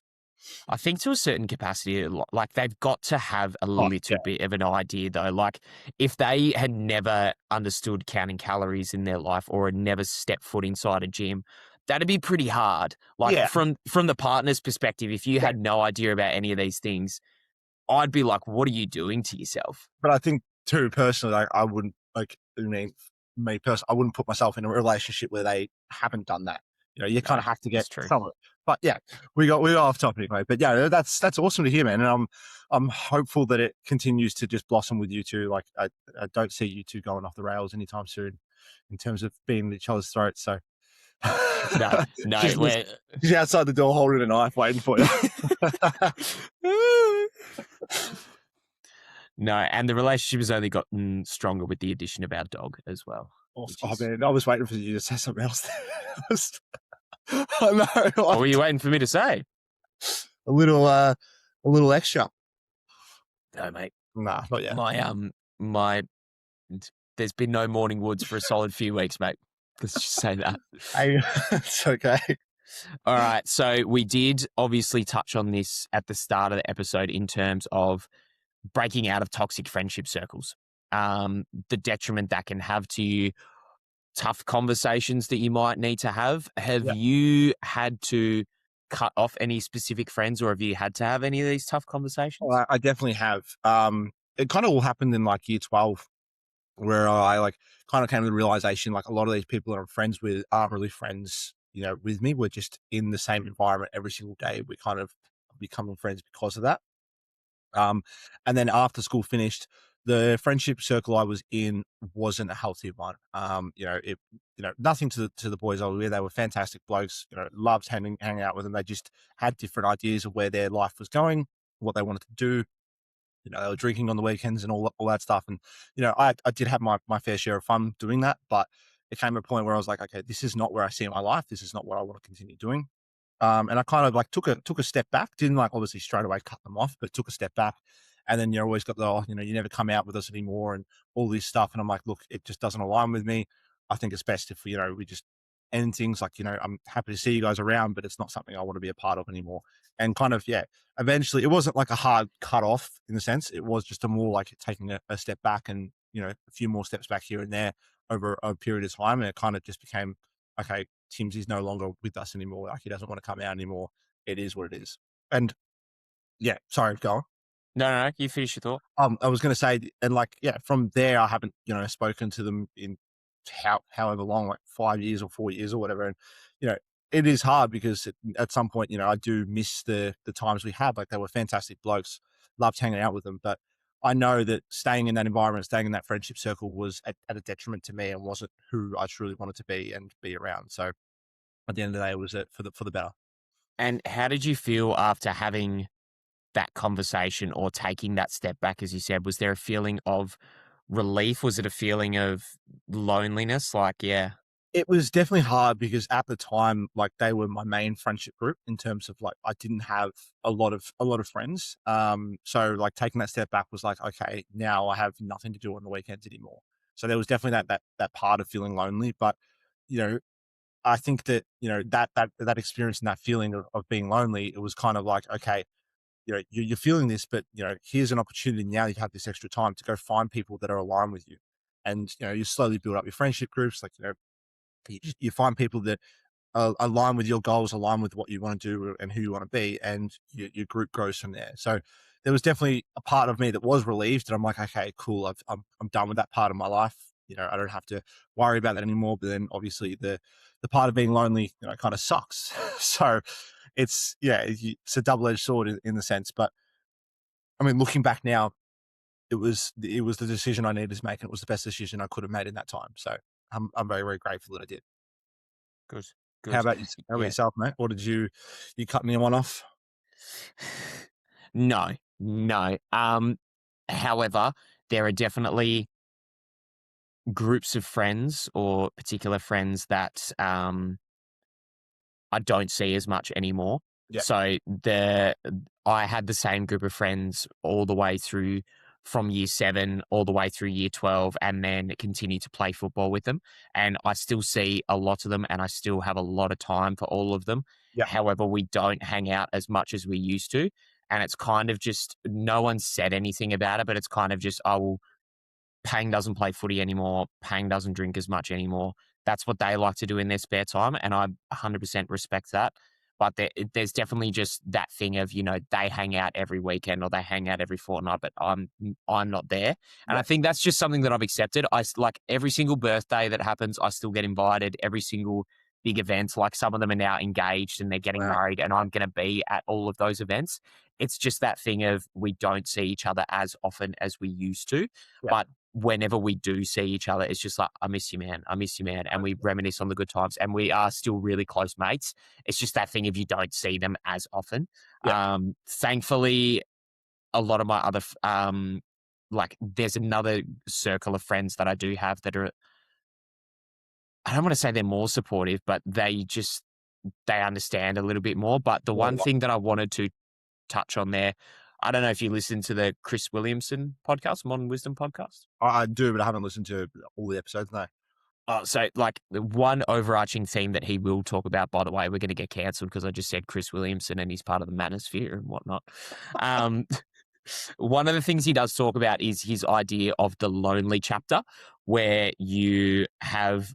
I think to a certain capacity, like they've got to have a Oh, yeah, little bit of an idea though. Like if they had never understood counting calories in their life or had never stepped foot inside a gym, that'd be pretty hard. Like yeah, from the partner's perspective, if you yeah. had no idea about any of these things, I'd be like, what are you doing to yourself? But I think too, personally, like, I wouldn't, like, I mean, me personally, I wouldn't put myself in a relationship where they haven't done that. You kind No, of have to get it's true. some of it. But yeah, we got off topic, mate. But yeah, that's awesome to hear, man. And I'm hopeful that it continues to just blossom with you two. Like, I don't see you two going off the rails anytime soon in terms of being at each other's throats. So No, no, she's we're she's outside the door holding a knife, waiting for you. no, and the relationship has only gotten stronger with the addition of our dog as well, Oh, which oh, is. man, I was waiting for you to say something else. I know, What were like you waiting for me to say? a little extra. No, mate. Nah, not yet. My there's been no morning woods for a solid few weeks, mate. Let's just say that. It's okay. All right. So we did obviously touch on this at the start of the episode in terms of breaking out of toxic friendship circles. The detriment that can have to you, tough conversations that you might need to have. Have Yeah, you had to cut off any specific friends or have you had to have any of these tough well, conversations? I definitely have. It kind of all happened in like year 12, where I like kind of came to the realization like a lot of these people that I'm friends with aren't really friends, with me. We're just in the same environment every single day. We kind of becoming friends because of that. Um, and then after school finished, the friendship circle I was in wasn't a healthy one. Nothing to the boys I was with. They were fantastic blokes. Loved hanging out with them. They just had different ideas of where their life was going, what they wanted to do. They were drinking on the weekends and all that stuff. And I did have my fair share of fun doing that, but it came to a point where I was like, okay, this is not where I see my life. This is not what I want to continue doing. And I kind of like took a step back, didn't like obviously straight away cut them off, but took a step back. And then you always got the, you never come out with us anymore and all this stuff. And I'm like, look, it just doesn't align with me. I think it's best if, we just end things like, I'm happy to see you guys around, but it's not something I want to be a part of anymore. And kind of, yeah, eventually it wasn't like a hard cut off in the sense. It was just a more like taking a step back and, a few more steps back here and there over a period of time. And it kind of just became, okay, Tim's is no longer with us anymore. Like he doesn't want to come out anymore. It is what it is. And yeah, sorry, go on. No, you finish your thought. I was going to say, and like, yeah, from there, I haven't, spoken to them in however long, like 5 years or 4 years or whatever. And, it is hard because at some point, I do miss the times we had. Like they were fantastic blokes, loved hanging out with them. But I know that staying in that environment, staying in that friendship circle was at a detriment to me and wasn't who I truly wanted to be and be around. So at the end of the day, it was it for the better. And how did you feel after having that conversation or taking that step back, as you said? Was there a feeling of relief? Was it a feeling of loneliness? Like, yeah, It was definitely hard because at the time, like they were my main friendship group in terms of like I didn't have a lot of friends. So like taking that step back was like, okay, now I have nothing to do on the weekends anymore. So there was definitely that part of feeling lonely. But you know, I think that that experience and that feeling of being lonely, it was kind of like, okay, you're feeling this, but here's an opportunity now. You have this extra time to go find people that are aligned with you, and you slowly build up your friendship groups. Like you find people that align with your goals, align with what you want to do and who you want to be, and your group grows from there. So there was definitely a part of me that was relieved, and I'm like, okay, cool, I'm done with that part of my life. You know, I don't have to worry about that anymore. But then obviously the part of being lonely, you know, kind of sucks. So it's it's a double edged sword in the sense. But I mean, looking back now, it was the decision I needed to make, and it was the best decision I could have made in that time. So I'm very very grateful that I did. Good, How good. about you? How about Yeah. yourself, mate? Or did you cut anyone off? No, no. However, there are definitely groups of friends or particular friends that I don't see as much anymore. Yeah, So I had the same group of friends all the way through from year 7 all the way through year 12 and then continue to play football with them. And I still see a lot of them and I still have a lot of time for all of them. yeah, However, we don't hang out as much as we used to. And it's kind of just no one said anything about it, but it's kind of just, oh, well, Pang doesn't play footy anymore. Pang doesn't drink as much anymore. That's what they like to do in their spare time, and I 100% respect that. But there's definitely just that thing of, you know, they hang out every weekend or they hang out every fortnight, but I'm not there. And yeah. I think that's just something that I've accepted. Like every single birthday that happens, I still get invited. Every single big event, like some of them are now engaged and they're getting Wow. married, and I'm going to be at all of those events. It's just that thing of we don't see each other as often as we used to, Yeah, but whenever we do see each other, it's just like, I miss you, man. I miss you, man. And we reminisce on the good times and we are still really close mates. It's just that thing if you don't see them as often. yeah, Thankfully, a lot of my other, like there's another circle of friends that I do have that are, I don't want to say they're more supportive, but they understand a little bit more. But the yeah. one thing that I wanted to touch on there, I don't know if you listen to the Chris Williamson podcast, Modern Wisdom podcast. I do, but I haven't listened to all the episodes. No. Oh, so like the one overarching theme that he will talk about, by the way, we're going to get cancelled because I just said Chris Williamson and he's part of the manosphere and whatnot. Um, one of the things he does talk about is his idea of the lonely chapter, where you have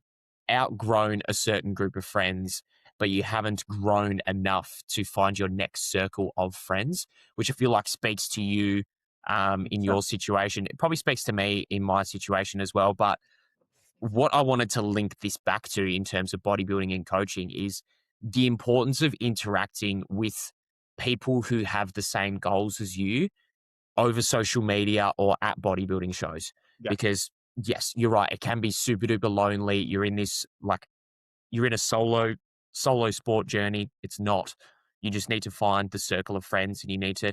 outgrown a certain group of friends, but you haven't grown enough to find your next circle of friends, which I feel like speaks to you in Yeah, your situation. It probably speaks to me in my situation as well, but what I wanted to link this back to in terms of bodybuilding and coaching is the importance of interacting with people who have the same goals as you over social media or at bodybuilding shows. yeah, Because yes, you're right, it can be super duper lonely. You're in this like you're in a solo sport journey. It's not. You just need to find the circle of friends and you need to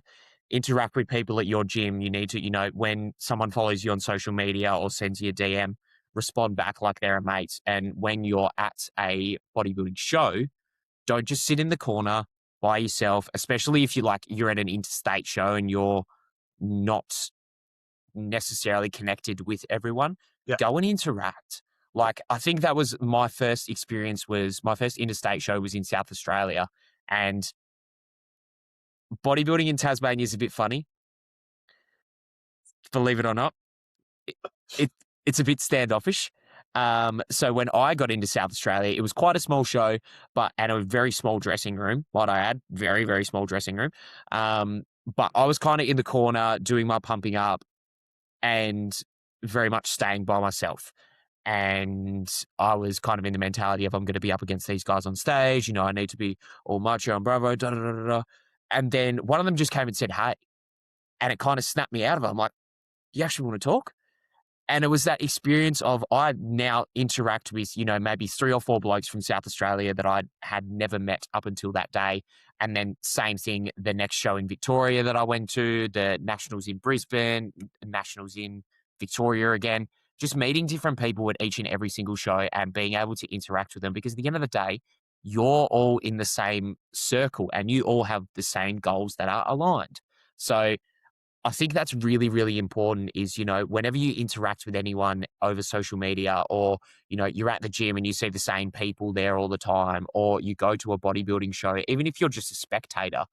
interact with people at your gym. You need to, you know, when someone follows you on social media or sends you a DM, respond back like they're a mate. And when you're at a bodybuilding show, don't just sit in the corner by yourself, especially if you're at an interstate show and you're not necessarily connected with everyone. yeah. Go and interact. Like I think that was my first experience. Was my first interstate show was in South Australia, and bodybuilding in Tasmania is a bit funny, believe it or not. It, it it's a bit standoffish. So when I got into South Australia, it was quite a small show, but and a very small dressing room. Might I add, very very small dressing room. But I was kind of in the corner doing my pumping up and very much staying by myself. And I was kind of in the mentality of I'm going to be up against these guys on stage. You know, I need to be all macho and bravo. Da, da, da, da, da. And then one of them just came and said, "Hey," and it kind of snapped me out of it. I'm like, "You actually want to talk?" And it was that experience of I now interact with, you know, maybe 3 or 4 blokes from South Australia that I had never met up until that day. And then same thing, the next show in Victoria that I went to, the Nationals in Brisbane, Nationals in Victoria again, just meeting different people at each and every single show and being able to interact with them. Because at the end of the day, you're all in the same circle and you all have the same goals that are aligned. So I think that's really, really important is, you know, whenever you interact with anyone over social media or, you know, you're at the gym and you see the same people there all the time, or you go to a bodybuilding show, even if you're just a spectator,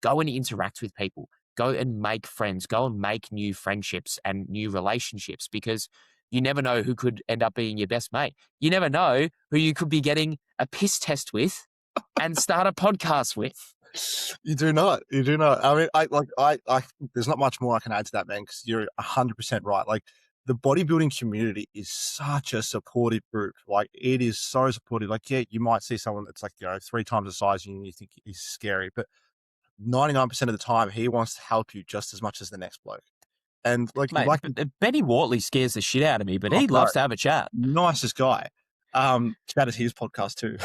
go and interact with people. Go and make friends. Go and make new friendships and new relationships because You never know who could end up being your best mate. You never know who you could be getting a piss test with and start a podcast with. You do not. You do not. I mean, I there's not much more I can add to that, man, because you're 100% right. Like, the bodybuilding community is such a supportive group. Like, it is so supportive. Like, yeah, you might see someone that's like, 3 times the size of you and you think he's scary, but 99% of the time he wants to help you just as much as the next bloke. And Mate, Benny Wortley scares the shit out of me, but he bro, loves to have a chat. nicest guy. That is his podcast too.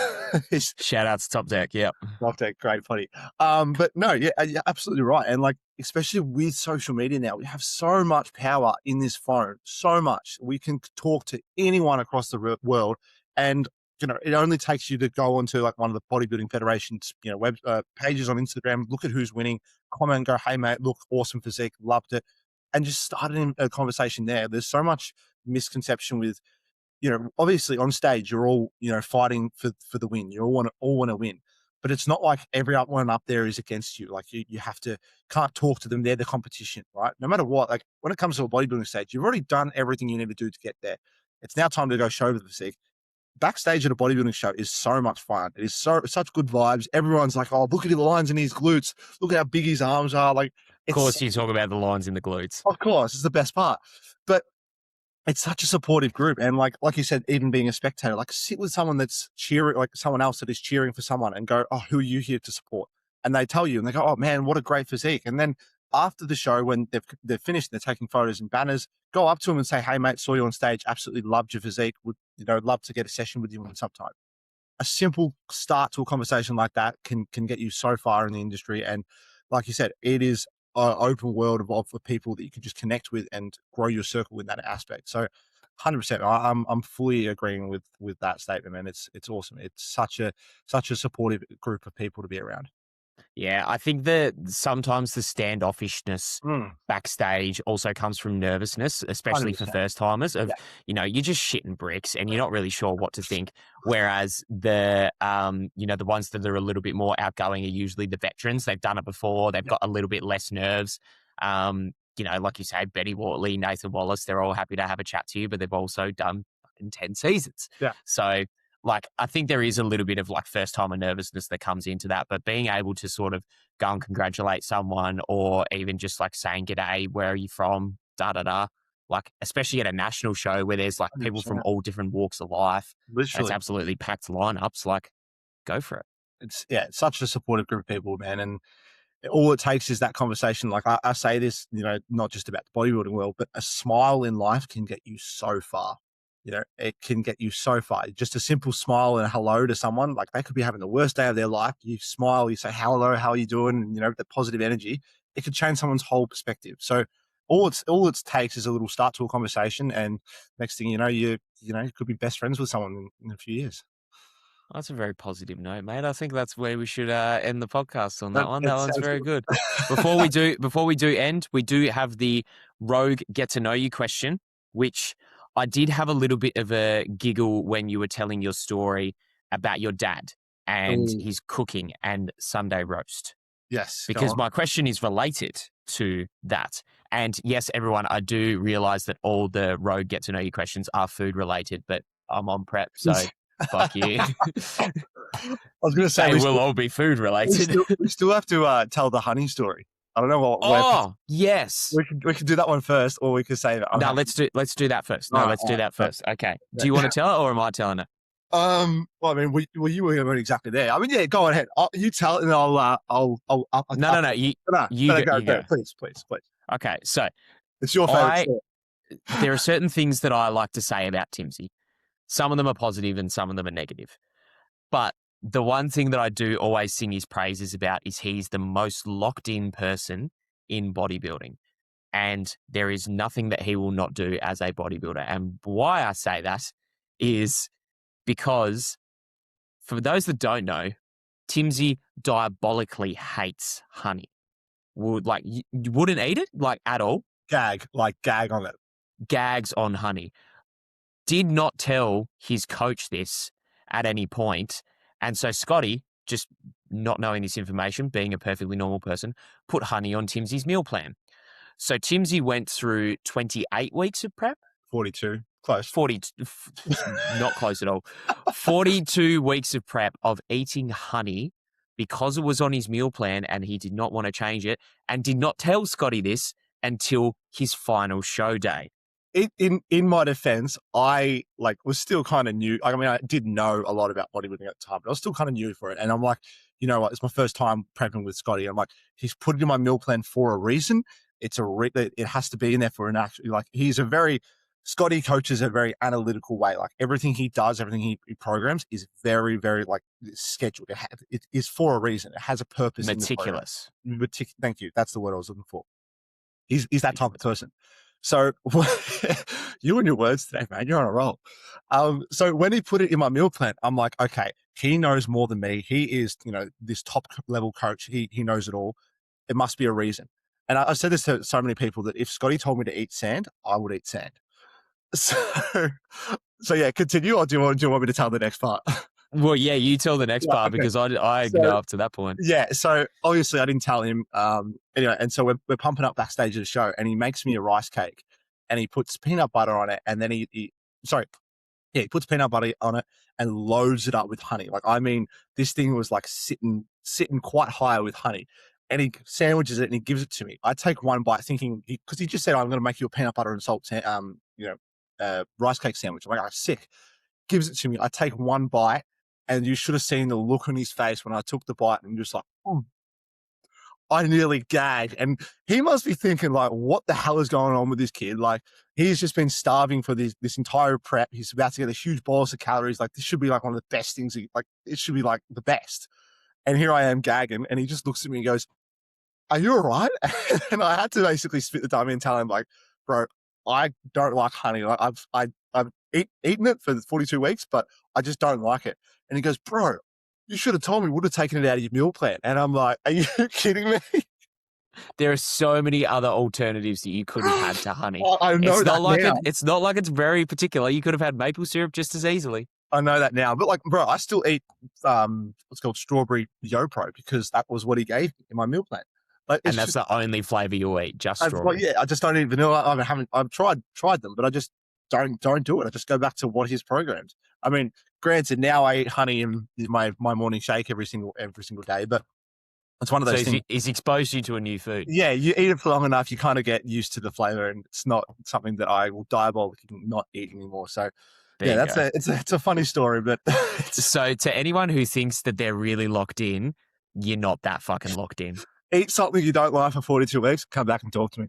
Shout out to Top Deck. Yep. Top Deck, great funny. But no, yeah, you're absolutely right. And like, especially with social media now, we have so much power in this phone, so much. We can talk to anyone across the world. And, it only takes you to go onto like one of the bodybuilding federations, web pages on Instagram, look at who's winning, comment and go, hey mate, look, awesome physique, loved it. And just starting a conversation there. There's so much misconception with, obviously on stage, you're all, fighting for the win. You all want to win, but it's not like everyone up there is against you. Like, you can't talk to them. They're the competition, right? No matter what, like when it comes to a bodybuilding stage, you've already done everything you need to do to get there. It's now time to go show the physique. Backstage at a bodybuilding show is so much fun. It is such good vibes. Everyone's like, oh, look at the lines in his glutes. Look at how big his arms are. Like, of course, you talk about the lines in the glutes. Of course, it's the best part. But it's such a supportive group. And like you said, even being a spectator, like, sit with someone that's cheering, like someone else that is cheering for someone, and go, oh, who are you here to support? And they tell you, and they go, oh man, what a great physique. And then after the show, when they've finished, they're taking photos and banners, go up to them and say, hey mate, saw you on stage, absolutely loved your physique, would, love to get a session with you sometime. A simple start to a conversation like that can get you so far in the industry. And like you said, it is an open world of people that you can just connect with and grow your circle in that aspect. So 100%, I'm fully agreeing with that statement, man. It's awesome. It's such a supportive group of people to be around. Yeah, I think that sometimes the standoffishness backstage also comes from nervousness, especially 100%. for first timers. You're just shitting bricks and you're not really sure what to think. Whereas the ones that are a little bit more outgoing are usually the veterans. They've done it before. They've got a little bit less nerves. Like you say, Betty Wortley, Nathan Wallace, they're all happy to have a chat to you, but they've also done fucking 10 seasons. Yeah. So, like, I think there is a little bit of like first timer nervousness that comes into that, but being able to sort of go and congratulate someone, or even just like saying, g'day, where are you from? Like, especially at a national show where there's like people 100%. from all different walks of life. Literally. It's absolutely packed lineups. Like, go for it. It's such a supportive group of people, man. And all it takes is that conversation. Like, I say this, not just about the bodybuilding world, but a smile in life can get you so far. It can get you so far. Just a simple smile and a hello to someone, like they could be having the worst day of their life. You smile, you say, hello, how are you doing? And, the positive energy, it could change someone's whole perspective. So all it takes is a little start to a conversation. And next thing you know, you could be best friends with someone in a few years. That's a very positive note, mate. I think that's where we should end the podcast on that one. That one's very good. Before we do end, we do have the Rogue Get to Know You question, which I did have a little bit of a giggle when you were telling your story about your dad and his cooking and Sunday roast. Yes. Because my question is related to that. And yes, everyone, I do realize that all the Rogue Get to Know You questions are food related, but I'm on prep, so fuck you. I was going to say, they will all be food related. We still have to tell the honey story. I don't know what. Yes. We could do that one first, or we could save it. No, let's do that first. No, let's do that first. Okay. Do you want to tell it, or am I telling it? Well, I mean, you weren't exactly there. I mean, yeah, go ahead. You tell it, and I'll. No. You go. Please. Okay, so it's your favorite story. There are certain things that I like to say about Timsy. Some of them are positive, and some of them are negative. But the one thing that I do always sing his praises about is he's the most locked in person in bodybuilding. And there is nothing that he will not do as a bodybuilder. And why I say that is because, for those that don't know, Timsy diabolically hates honey. You wouldn't eat it, like, at all. Gag on it. Gags on honey. Did not tell his coach this at any point. And so Scotty, just not knowing this information, being a perfectly normal person, put honey on Timsy's meal plan. So Timsy went through 28 weeks of prep. 42. Close. 40, not close at all. 42 weeks of prep of eating honey because it was on his meal plan and he did not want to change it and did not tell Scotty this until his final show day. In my defense, I was still kind of new. I mean, I did know a lot about bodybuilding at the time, but I was still kind of new for it. And I'm like, you know what? It's my first time prepping with Scotty. I'm like, he's put it in my meal plan for a reason. It has to be in there for an actual, Scotty coaches a very analytical way. Like everything he does, everything he programs is very, very scheduled. It is for a reason. It has a purpose. Meticulous. Thank you. That's the word I was looking for. He's that type of person. So you and your words today, man, you're on a roll. So when he put it in my meal plan, I'm like, okay, he knows more than me. He is, this top level coach. He knows it all. It must be a reason. And I said this to so many people that if Scotty told me to eat sand, I would eat sand. So yeah, continue. Or do you want me to tell the next part? Well, yeah, you tell the next part, okay. Because I go up to that point. Yeah, so obviously I didn't tell him. Anyway, and so we're pumping up backstage of the show, and he makes me a rice cake, and he puts peanut butter on it, and then he puts peanut butter on it and loads it up with honey. I mean, this thing was sitting quite high with honey, and he sandwiches it and he gives it to me. I take one bite, thinking because he just said, "I'm going to make you a peanut butter and salt, rice cake sandwich." I'm like, sick. Gives it to me. I take one bite. And you should have seen the look on his face when I took the bite and just I nearly gagged. And he must be thinking what the hell is going on with this kid? He's just been starving for this entire prep. He's about to get a huge bolus of calories. This should be one of the best things. It should be the best. And here I am gagging. And he just looks at me and goes, "Are you all right?" And I had to basically spit the dummy and tell him bro, I don't like honey. I've eaten it for 42 weeks, but I just don't like it. And he goes, "Bro, you should have told me. Would have taken it out of your meal plan." And I'm like, "Are you kidding me?" There are so many other alternatives that you could have had to honey. I know it's not like it's very particular. You could have had maple syrup just as easily. I know that now, but bro, I still eat what's called strawberry YoPro because that was what he gave me in my meal plan. And that's the only flavor you'll eat, just strawberry. Yeah, I just don't eat vanilla. I've tried them, but I just don't do it. I just go back to what he's programmed. I mean, granted, now I eat honey in my morning shake every single day, but it's one of those things. He's exposed you to a new food. Yeah, you eat it for long enough, you kind of get used to the flavor, and it's not something that I will diabolically not eat anymore. So, it's a funny story, but so to anyone who thinks that they're really locked in, you're not that fucking locked in. Eat something you don't like for 42 weeks, come back and talk to me.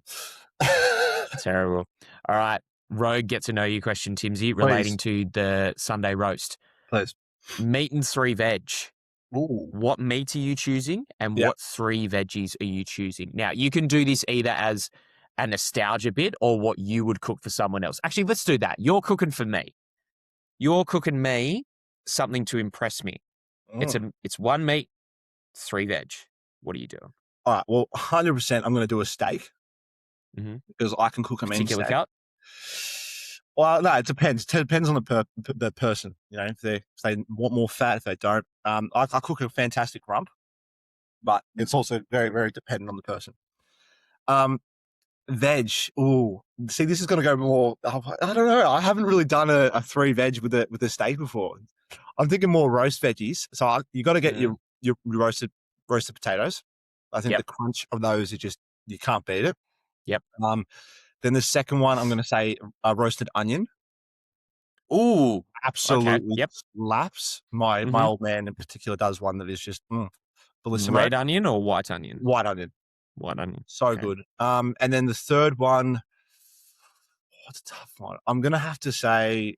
Terrible. All right. Rogue get to know you question, Timsy, relating to the Sunday roast. Please. Meat and 3 veg. Ooh. What meat are you choosing and what 3 veggies are you choosing? Now, you can do this either as a nostalgia bit or what you would cook for someone else. Actually, let's do that. You're cooking for me. You're cooking me something to impress me. It's 1 meat, 3 veg. What are you doing? All right. Well, 100% I'm going to do a steak because I can cook a mean steak. Cut? Well, no, it depends. It depends on the person. If they want more fat, if they don't. I cook a fantastic rump, but it's also very, very dependent on the person. Veg. Ooh, see, this is going to go more. I don't know. I haven't really done a 3 veg with a steak before. I'm thinking more roast veggies. So you got to get your roasted potatoes. I think the crunch of those is just, you can't beat it. Yep. Then the second one, I'm going to say roasted onion. Ooh, absolutely slaps. My old man in particular does one that is just red onion or white onion? White onion. White onion. So good. And then the third one, it's a tough one. I'm going to have to say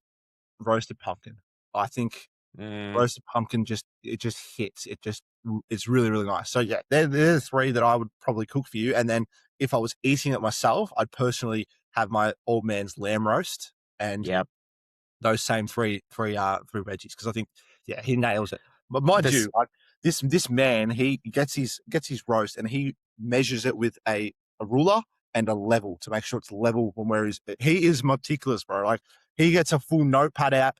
roasted pumpkin. I think roasted pumpkin just hits. It's really, really nice. So yeah, they're the 3 that I would probably cook for you. And then if I was eating it myself, I'd personally have my old man's lamb roast and those same three veggies because I think he nails it. But mind you, this man, he gets his roast and he measures it with a ruler and a level to make sure it's level from where he is meticulous, bro. He gets a full notepad out.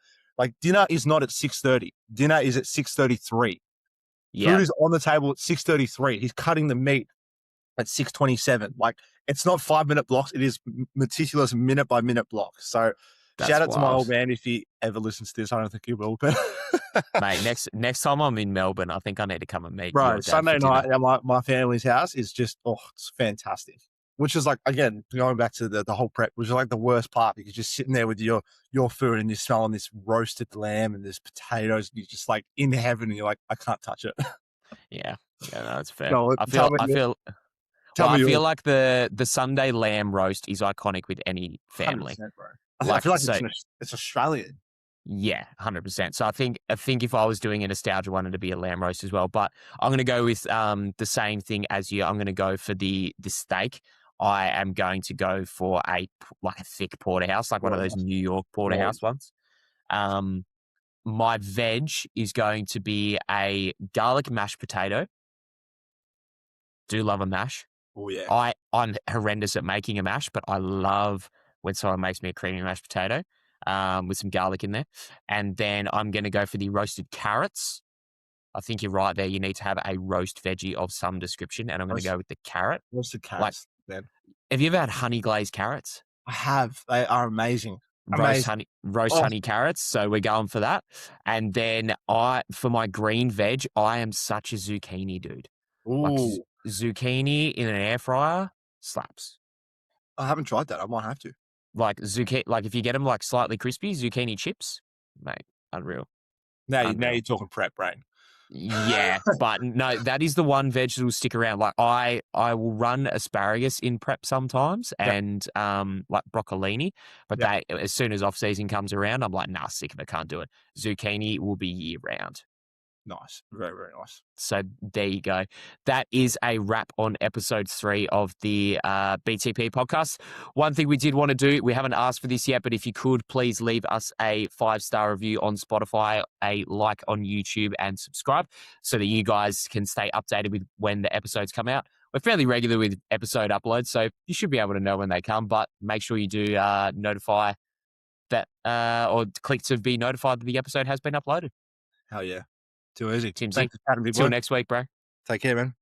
Dinner is not at 6:30. Dinner is at 6:33. Food is on the table at 6:33. He's cutting the meat at 6:27. It's not 5-minute blocks. It is meticulous minute by minute blocks. So Shout out to my wild. old man if he ever listens to this. I don't think he will, but Mate, next time I'm in Melbourne, I think I need to come and meet bro, your dad Sunday for dinner. night at my family's house is just it's fantastic. Which is like, again, going back to the whole prep, which is like the worst part because you're sitting there with your food and you're smelling this roasted lamb and there's potatoes and you're just like in heaven and you're like, I can't touch it. Yeah, no, that's fair. No, I tell feel, me, I feel, tell well, me I feel yours. like the Sunday lamb roast is iconic with any family. 100%, bro. I Like, feel like so it's Australian. yeah, 100%. So I think if I was doing a nostalgia one, it'd be a lamb roast as well. But I'm gonna go with the same thing as you. I'm gonna go for the steak. I am going to go for a thick porterhouse, like one of those New York Oh, porterhouse ones. My veg is going to be a garlic mashed potato. Do love a mash. oh yeah. I'm horrendous at making a mash, but I love when someone makes me a creamy mashed potato with some garlic in there. And then I'm going to go for the roasted carrots. I think you're right there. You need to have a roast veggie of some description, and I'm going to go with the carrot. Roasted Like, carrots, man. have you ever had honey glazed carrots? I have. They are amazing. Roast Amazing. honey carrots. So we're going for that. And then for my green veg, I am such a zucchini dude. Like Ooh, zucchini in an air fryer slaps. I haven't tried that. I might have to. Like zucchini, like if you get them like slightly crispy, zucchini chips, mate, unreal. Now Unreal. you're talking prep brain. Yeah, but no, that is the one veg that will stick around. Like I will run asparagus in prep sometimes and like broccolini, but they as soon as off season comes around, I'm like, nah, sick of it, can't do it. Zucchini will be year round. Nice. Very, very nice. So there you go. That is a wrap on episode 3 of the BTP podcast. One thing we did want to do, we haven't asked for this yet, but if you could please leave us a 5-star review on Spotify, a like on YouTube, and subscribe so that you guys can stay updated with when the episodes come out. We're fairly regular with episode uploads, so you should be able to know when they come, but make sure you do notify that or click to be notified that the episode has been uploaded. Hell yeah. Too easy. Timsy, Thanks for chatting, big till boy. next week, bro. Take care, man.